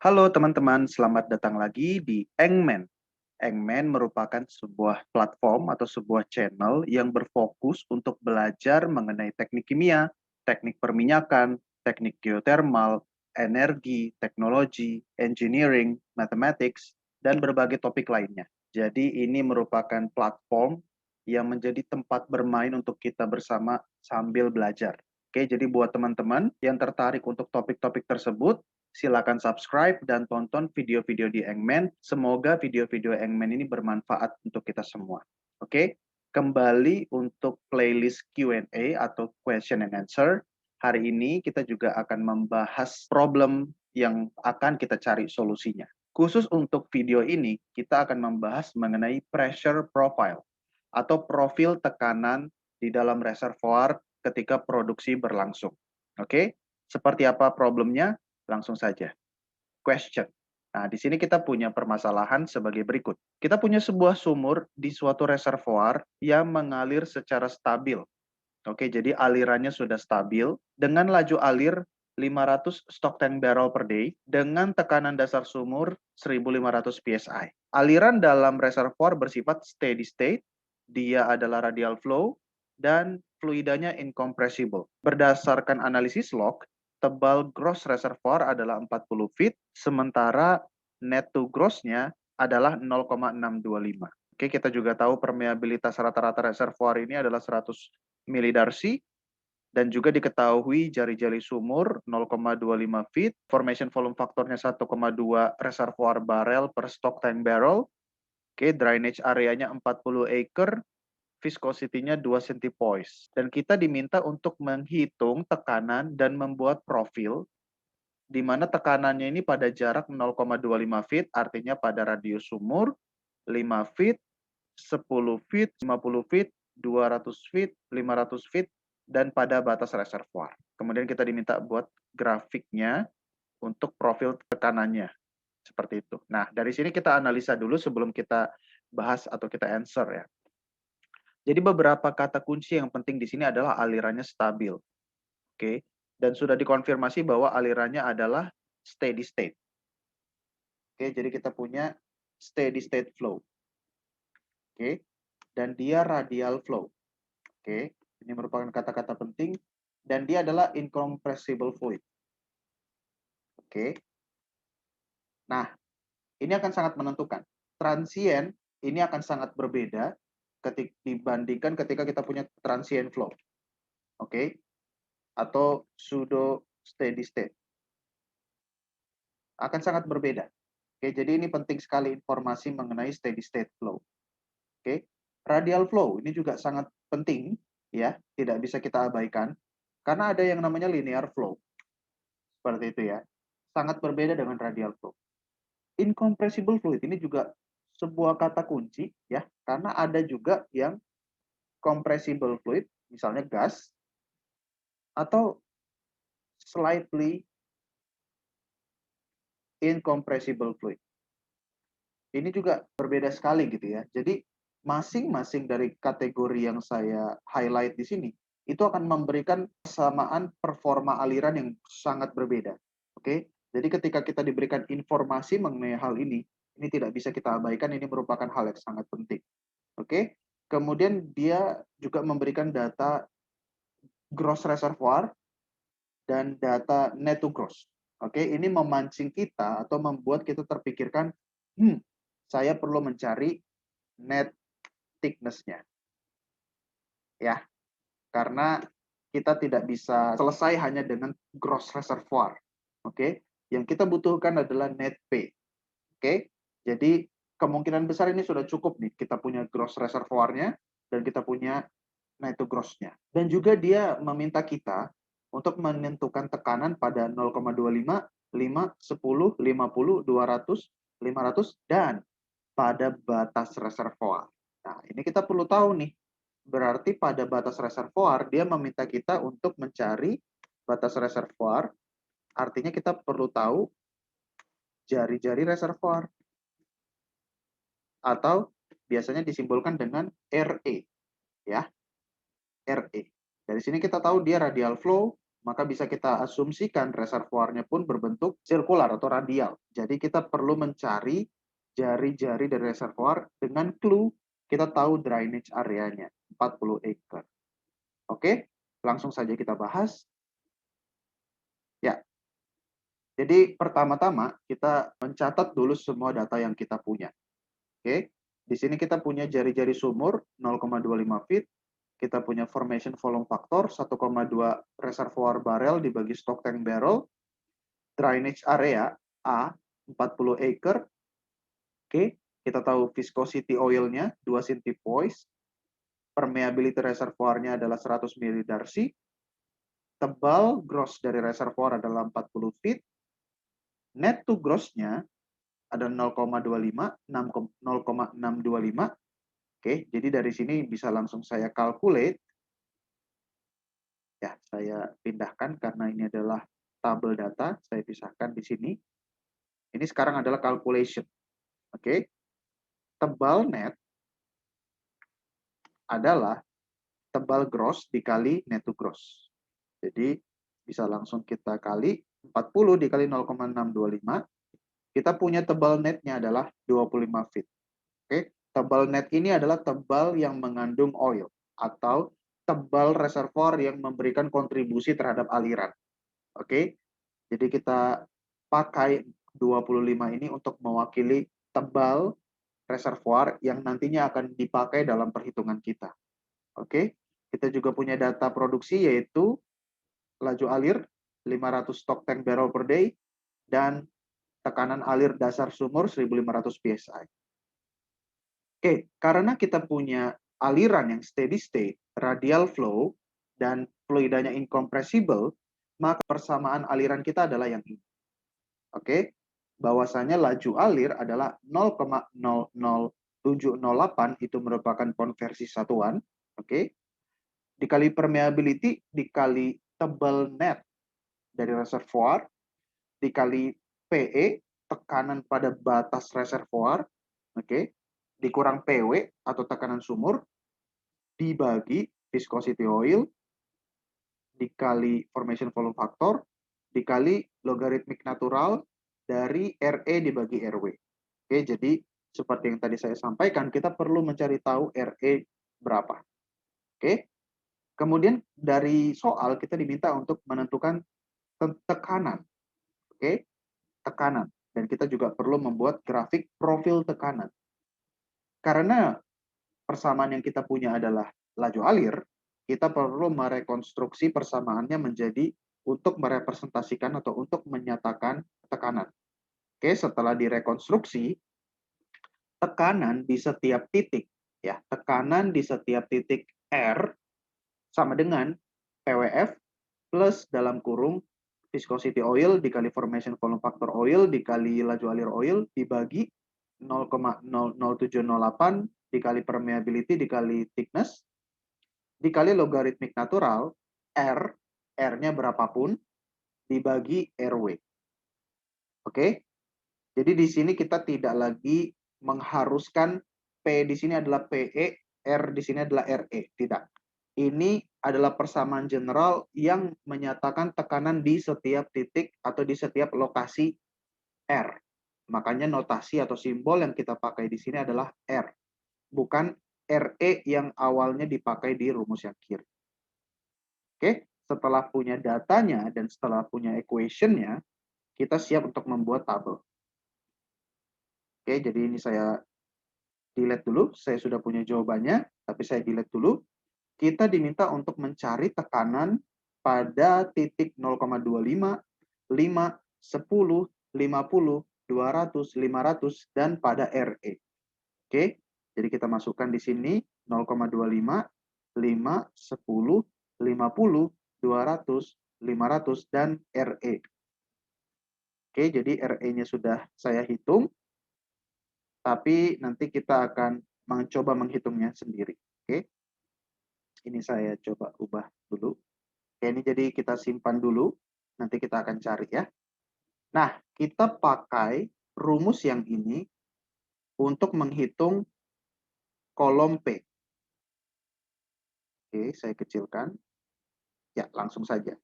Halo teman-teman, selamat datang lagi di Engman. Engman merupakan sebuah platform atau sebuah channel yang berfokus untuk belajar mengenai teknik kimia, teknik perminyakan, teknik geothermal, energi, teknologi, engineering, mathematics, dan berbagai topik lainnya. Jadi ini merupakan platform yang menjadi tempat bermain untuk kita bersama sambil belajar. Oke, jadi buat teman-teman yang tertarik untuk topik-topik tersebut, silakan subscribe dan tonton video-video di Engman. Semoga video-video Engman ini bermanfaat untuk kita semua. Oke, kembali untuk playlist Q&A atau question and answer. Hari ini kita juga akan membahas problem yang akan kita cari solusinya. Khusus untuk video ini, kita akan membahas mengenai pressure profile atau profil tekanan di dalam reservoir ketika produksi berlangsung. Oke, seperti apa problemnya? Langsung saja. Question. Nah, di sini kita punya permasalahan sebagai berikut. Kita punya sebuah sumur di suatu reservoir yang mengalir secara stabil. Oke, jadi alirannya sudah stabil dengan laju alir 500 stock tank barrel per day dengan tekanan dasar sumur 1500 psi. Aliran dalam reservoir bersifat steady state, dia adalah radial flow, dan fluidanya incompressible. Berdasarkan analisis log, tebal gross reservoir adalah 40 feet, sementara net to gross-nya adalah 0,625. Oke, kita juga tahu permeabilitas rata-rata reservoir ini adalah 100 milidarsi, dan juga diketahui jari-jari sumur 0,25 feet, formation volume faktornya 1,2 reservoir barrel per stock tank barrel. Oke, drainage areanya 40 acre, viscosity-nya 2 centipoise. Dan kita diminta untuk menghitung tekanan dan membuat profil di mana tekanannya ini pada jarak 0,25 feet, artinya pada radius sumur 5 feet, 10 feet, 50 feet, 200 feet, 500 feet, dan pada batas reservoir. Kemudian kita diminta buat grafiknya untuk profil tekanannya. Seperti itu. Nah, dari sini kita analisa dulu sebelum kita bahas atau kita answer ya. Jadi beberapa kata kunci yang penting di sini adalah alirannya stabil. Oke. Dan sudah dikonfirmasi bahwa alirannya adalah steady state. Oke, jadi kita punya steady state flow. Oke. Dan dia radial flow. Oke, ini merupakan kata-kata penting dan dia adalah incompressible fluid. Oke. Nah, ini akan sangat menentukan. Transient ini akan sangat berbeda dibandingkan ketika kita punya transient flow. Oke. Atau pseudo steady state. Akan sangat berbeda. Oke, jadi ini penting sekali informasi mengenai steady state flow. Oke. Radial flow ini juga sangat penting ya, tidak bisa kita abaikan karena ada yang namanya linear flow. Seperti itu ya. Sangat berbeda dengan radial flow. Incompressible fluid ini juga sebuah kata kunci ya, karena ada juga yang compressible fluid, misalnya gas, atau slightly incompressible fluid. Ini juga berbeda sekali gitu ya. Jadi masing-masing dari kategori yang saya highlight di sini itu akan memberikan kesamaan performa aliran yang sangat berbeda. Oke, jadi ketika kita diberikan informasi mengenai hal ini tidak bisa kita abaikan. Ini merupakan hal yang sangat penting. Oke, kemudian dia juga memberikan data gross reservoir dan data net to gross. Oke, ini memancing kita atau membuat kita terpikirkan, saya perlu mencari net thickness-nya. Ya, karena kita tidak bisa selesai hanya dengan gross reservoir. Oke, yang kita butuhkan adalah net P. Oke, jadi kemungkinan besar ini sudah cukup nih. Kita punya gross reservoir-nya dan kita punya net to gross-nya. Dan juga dia meminta kita untuk menentukan tekanan pada 0,25, 5, 10, 50, 200, 500, dan pada batas reservoir. Nah, ini kita perlu tahu nih. Berarti pada batas reservoir, dia meminta kita untuk mencari batas reservoir. Artinya kita perlu tahu jari-jari reservoir. Atau biasanya disimbolkan dengan RE. Ya, RE. Dari sini kita tahu dia radial flow, maka bisa kita asumsikan reservoirnya pun berbentuk sirkular atau radial. Jadi kita perlu mencari jari-jari dari reservoir dengan clue kita tahu drainage areanya 40 acre. Oke, langsung saja kita bahas. Ya, jadi pertama-tama kita mencatat dulu semua data yang kita punya. Oke, di sini kita punya jari-jari sumur 0,25 feet, kita punya formation volume factor 1,2 reservoir barrel dibagi stock tank barrel, drainage area A 40 acre. Oke, kita tahu viscosity oilnya 2 centipoise, permeability reservoirnya adalah 100 milidarcy, tebal gross dari reservoir adalah 40 feet, net to gross-nya ada 0,25, 0,625. Oke, jadi dari sini bisa langsung saya calculate. Ya, saya pindahkan karena ini adalah tabel data, saya pisahkan di sini. Ini sekarang adalah calculation. Oke. Tebal net adalah tebal gross dikali net to gross. Jadi bisa langsung kita kali 40 dikali 0,625. Kita punya tebal netnya adalah 25 feet. Oke. Tebal net ini adalah tebal yang mengandung oil atau tebal reservoir yang memberikan kontribusi terhadap aliran. Oke. Jadi kita pakai 25 ini untuk mewakili tebal reservoir yang nantinya akan dipakai dalam perhitungan kita. Oke. Kita juga punya data produksi yaitu laju alir 500 stock tank barrel per day dan tekanan alir dasar sumur 1500 psi. Oke, karena kita punya aliran yang steady state, radial flow, dan fluidanya incompressible, maka persamaan aliran kita adalah yang ini. Oke, bahwasanya laju alir adalah 0,00708 itu merupakan konversi satuan. Oke, dikali permeability dikali tebal net dari reservoir dikali PE tekanan pada batas reservoir, oke, dikurang PW atau tekanan sumur dibagi viscosity oil dikali formation volume factor dikali logaritmik natural dari RE dibagi RW. Oke, jadi seperti yang tadi saya sampaikan, kita perlu mencari tahu RE berapa. Oke, kemudian dari soal kita diminta untuk menentukan tekanan. Oke, tekanan. Dan kita juga perlu membuat grafik profil tekanan. Karena persamaan yang kita punya adalah laju alir, kita perlu merekonstruksi persamaannya menjadi untuk merepresentasikan atau untuk menyatakan tekanan. Oke, setelah direkonstruksi, tekanan di setiap titik, ya, tekanan di setiap titik R sama dengan PWF plus dalam kurung viscosity oil dikali formation volume factor oil dikali laju alir oil dibagi 0,00708 dikali permeability dikali thickness dikali logaritmik natural R-nya berapapun dibagi RW. Oke? Jadi di sini kita tidak lagi mengharuskan P di sini adalah PE, R di sini adalah RE. Tidak. Ini adalah persamaan general yang menyatakan tekanan di setiap titik atau di setiap lokasi R. Makanya notasi atau simbol yang kita pakai di sini adalah R. Bukan RE yang awalnya dipakai di rumus yang kiri. Oke, setelah punya datanya dan setelah punya equation-nya, kita siap untuk membuat tabel. Oke, jadi ini saya delete dulu. Saya sudah punya jawabannya, tapi saya delete dulu. Kita diminta untuk mencari tekanan pada titik 0,25, 5, 10, 50, 200, 500, dan pada RE. Oke, jadi kita masukkan di sini 0,25, 5, 10, 50, 200, 500, dan RE. Oke, jadi RE-nya sudah saya hitung, tapi nanti kita akan mencoba menghitungnya sendiri. Oke, ini saya coba ubah dulu. Oke, ini jadi kita simpan dulu, nanti kita akan cari ya. Nah, kita pakai rumus yang ini untuk menghitung kolom P. Oke, saya kecilkan. Ya, langsung saja.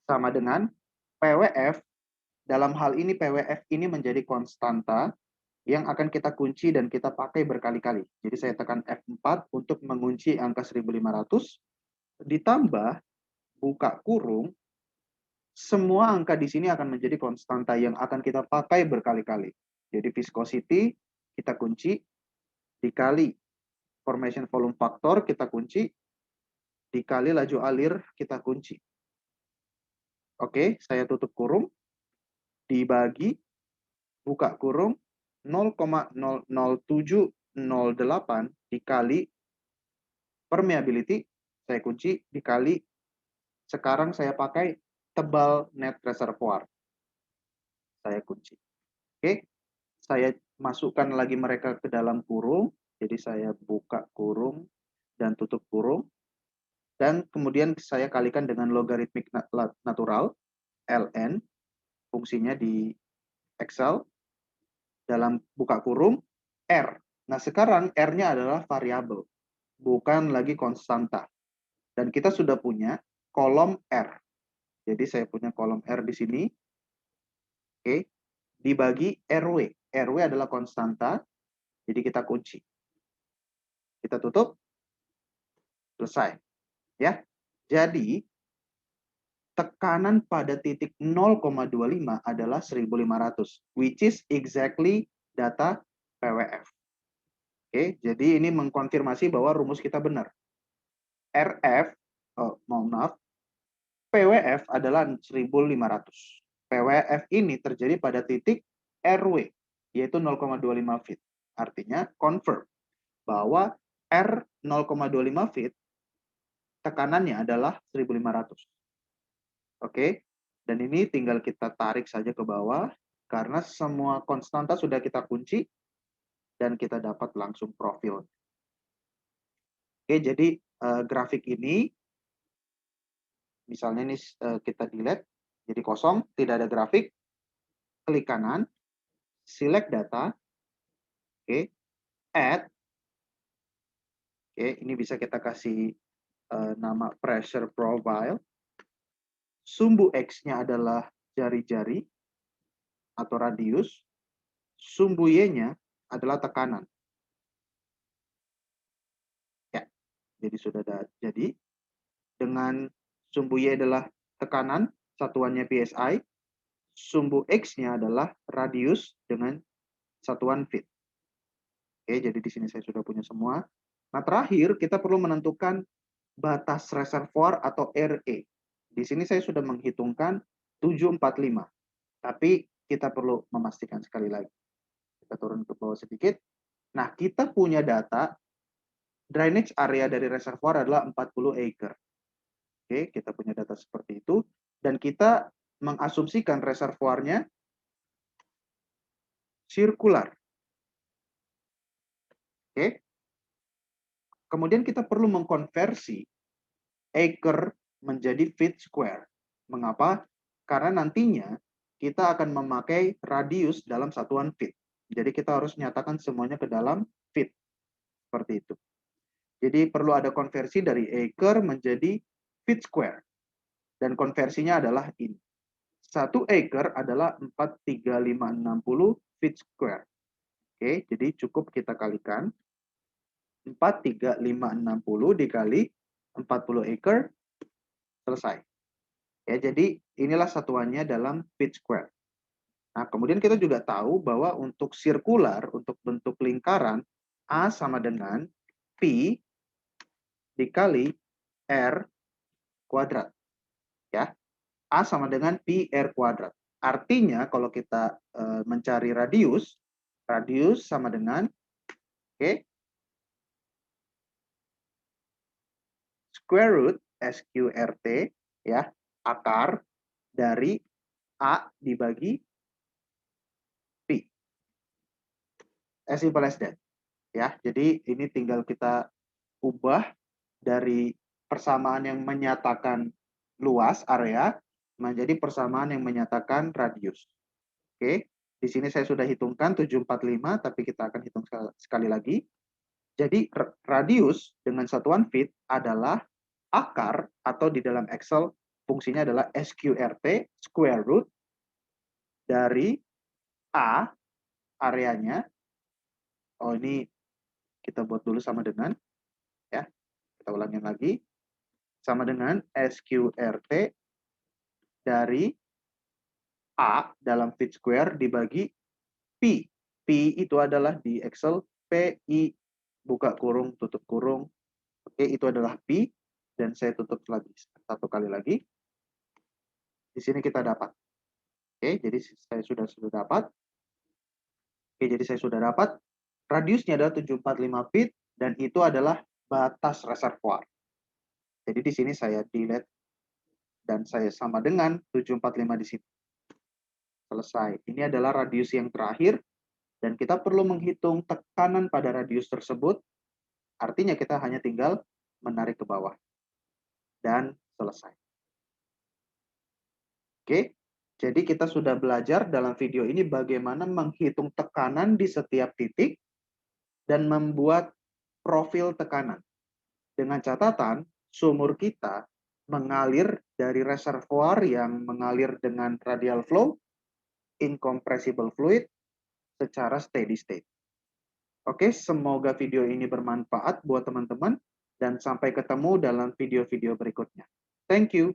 sama dengan PWF. Dalam hal ini PWF ini menjadi konstanta yang akan kita kunci dan kita pakai berkali-kali. Jadi saya tekan F4 untuk mengunci angka 1500, ditambah buka kurung, semua angka di sini akan menjadi konstanta yang akan kita pakai berkali-kali. Jadi viscosity kita kunci, dikali formation volume factor kita kunci, dikali laju alir kita kunci. Oke, saya tutup kurung, dibagi, buka kurung, 0,00708 dikali permeability, saya kunci, dikali, sekarang saya pakai tebal net reservoir. Saya kunci. Oke, saya masukkan lagi mereka ke dalam kurung, jadi saya buka kurung dan tutup kurung, dan kemudian saya kalikan dengan logaritmik natural, ln, fungsinya di Excel, dalam buka kurung, R. Nah, sekarang R-nya adalah variabel, bukan lagi konstanta. Dan kita sudah punya kolom R. Jadi saya punya kolom R di sini. Oke, dibagi RW. RW adalah konstanta, jadi kita kunci. Kita tutup, selesai. Ya. Jadi, tekanan pada titik 0,25 adalah 1500, which is exactly data PWF. Oke, jadi ini mengkonfirmasi bahwa rumus kita benar. RF, mohon maaf, PWF adalah 1500. PWF ini terjadi pada titik RW, yaitu 0,25 feet. Artinya, confirm bahwa R 0,25 feet, tekanannya adalah 1500. Oke, dan ini tinggal kita tarik saja ke bawah, karena semua konstanta sudah kita kunci, dan kita dapat langsung profil. Oke, jadi grafik ini, misalnya ini kita delete, jadi kosong, tidak ada grafik, klik kanan, select data, oke, add, oke, ini bisa kita kasih nama pressure profile, sumbu X-nya adalah jari-jari atau radius, sumbu Y-nya adalah tekanan. Ya, jadi sudah ada. Jadi dengan sumbu Y adalah tekanan, satuannya PSI, sumbu X-nya adalah radius dengan satuan feet. Oke, jadi di sini saya sudah punya semua. Nah, terakhir kita perlu menentukan batas reservoir atau RE. Di sini saya sudah menghitungkan 745. Tapi kita perlu memastikan sekali lagi. Kita turun ke bawah sedikit. Nah, kita punya data drainage area dari reservoir adalah 40 acre. Oke, kita punya data seperti itu. Dan kita mengasumsikan reservoirnya sirkular. Oke. Kemudian kita perlu mengkonversi acre menjadi feet square. Mengapa? Karena nantinya kita akan memakai radius dalam satuan feet. Jadi kita harus nyatakan semuanya ke dalam feet. Seperti itu. Jadi perlu ada konversi dari acre menjadi feet square. Dan konversinya adalah ini. 1 acre adalah 43560 feet square. Oke, jadi cukup kita kalikan. 43560 dikali 40 acre, selesai. Ya, jadi inilah satuannya dalam feet square. Nah, kemudian kita juga tahu bahwa untuk sirkular, untuk bentuk lingkaran, A sama dengan P dikali R kuadrat. Ya, A sama dengan Pi R kuadrat. Artinya kalau kita mencari radius, radius sama dengan, square root SQRT, ya, akar dari A dibagi Pi. As simple as that. Ya, jadi ini tinggal kita ubah dari persamaan yang menyatakan luas area menjadi persamaan yang menyatakan radius. Oke, di sini saya sudah hitungkan 745, tapi kita akan hitung sekali lagi. Jadi radius dengan satuan feet adalah akar atau di dalam Excel fungsinya adalah SQRT, square root, dari A, areanya. Oh, ini kita buat dulu sama dengan, ya, kita ulangin lagi. Sama dengan SQRT dari A dalam fit square dibagi P. P itu adalah di Excel PI, buka kurung, tutup kurung. Oke, itu adalah P, dan saya tutup lagi satu kali lagi. Di sini kita dapat. Oke, jadi saya sudah dapat. Oke, jadi saya sudah dapat. Radiusnya adalah 745 feet, dan itu adalah batas reservoir. Jadi di sini saya delete, dan saya sama dengan 745 di sini. Selesai. Ini adalah radius yang terakhir, dan kita perlu menghitung tekanan pada radius tersebut. Artinya kita hanya tinggal menarik ke bawah. Dan selesai. Oke, jadi kita sudah belajar dalam video ini bagaimana menghitung tekanan di setiap titik dan membuat profil tekanan. Dengan catatan, sumur kita mengalir dari reservoir yang mengalir dengan radial flow, incompressible fluid, secara steady state. Oke, semoga video ini bermanfaat buat teman-teman, dan sampai ketemu dalam video-video berikutnya. Thank you.